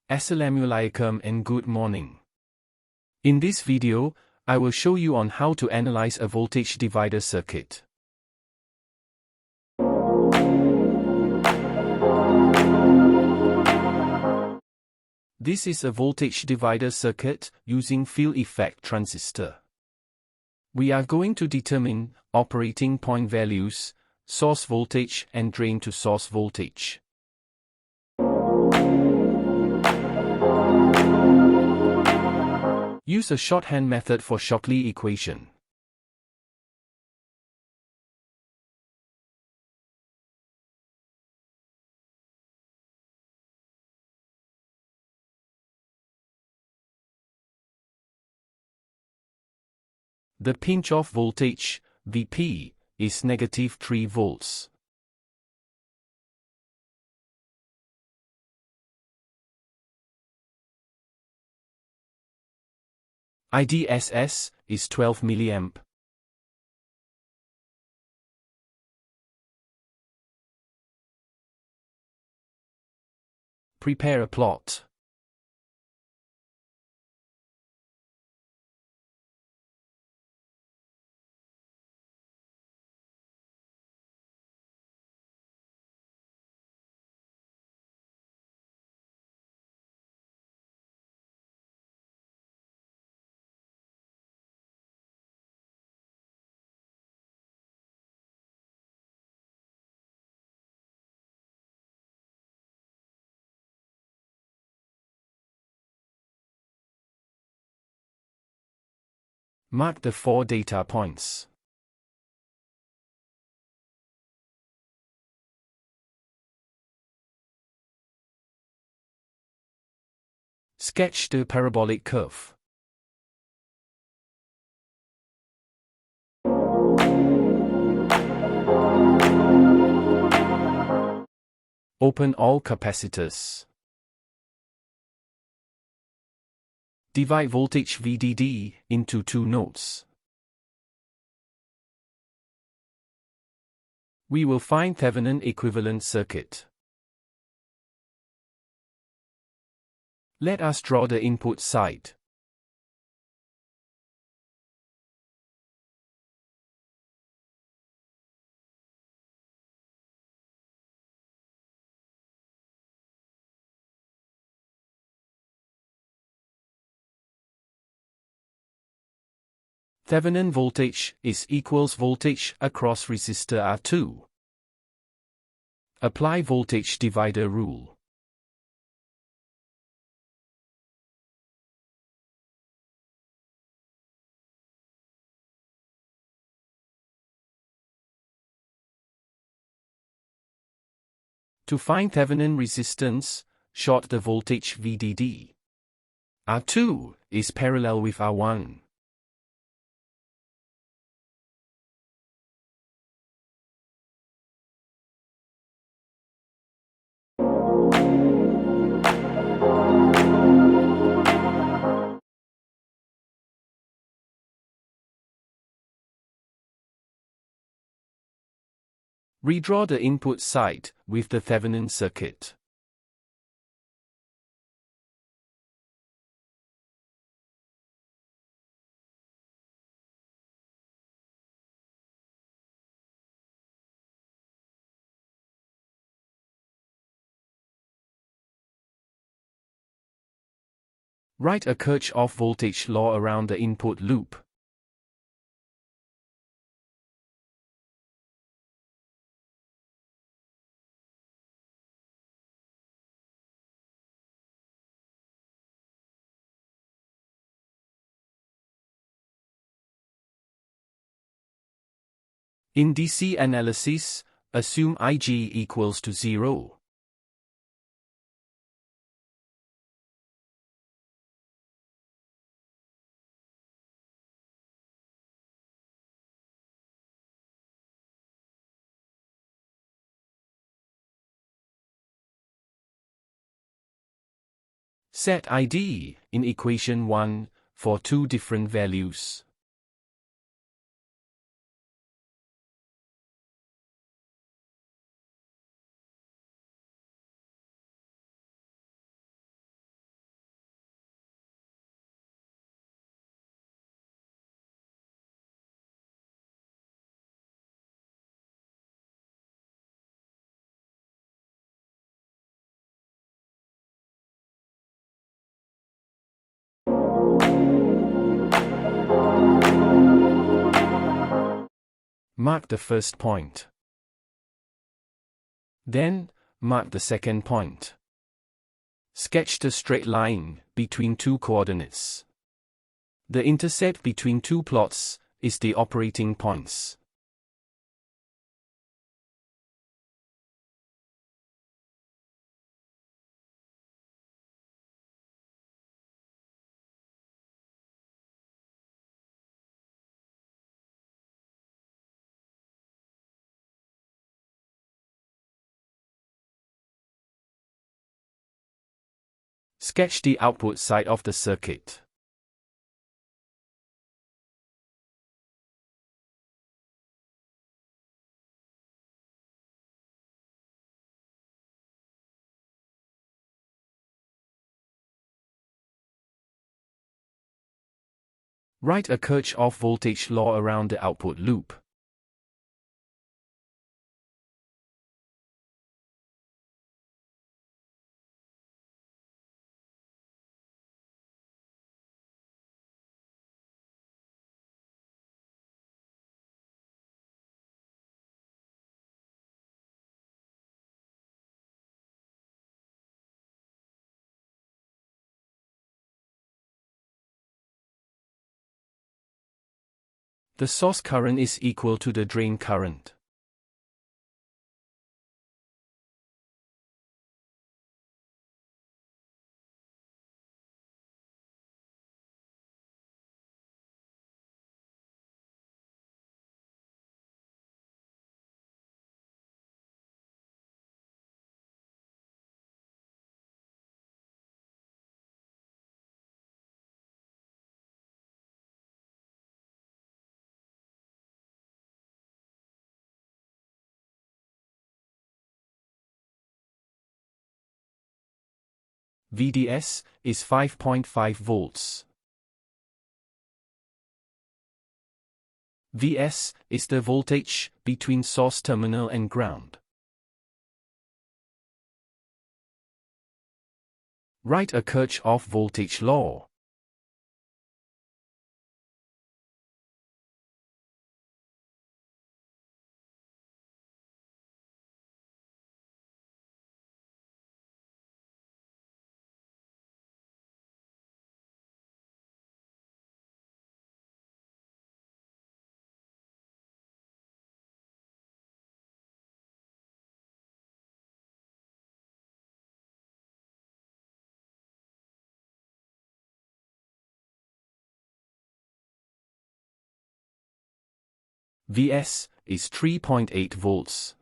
Assalamualaikum and good morning. In this video, I will show you on how to analyze a voltage divider circuit. This is a voltage divider circuit using field effect transistor. We are going to determine operating point values, source voltage and drain to source voltage. Use a shorthand method for Shockley equation. The pinch-off voltage, Vp, is negative 3 volts. IDSS is 12 mA. Prepare a plot. Mark the 4 data points. Sketch the parabolic curve. Open all capacitors. Divide voltage VDD into 2 nodes. We will find Thevenin equivalent circuit. Let us draw the input side. Thevenin voltage is equals voltage across resistor R2. Apply voltage divider rule. To find Thevenin resistance, short the voltage VDD. R2 is parallel with R1. Redraw the input side with the Thevenin circuit. Write a Kirchhoff voltage law around the input loop. In DC analysis, assume Ig equals to 0. Set ID in equation 1 for 2 different values. Mark the first point. Then, mark the second point. Sketch the straight line between two coordinates. The intercept between two plots is the operating points. Sketch the output side of the circuit. Write a Kirchhoff voltage law around the output loop. The source current is equal to the drain current. VDS is 5.5 volts. Vs is the voltage between source terminal and ground. Write a Kirchhoff voltage law. Vs is 3.8 volts.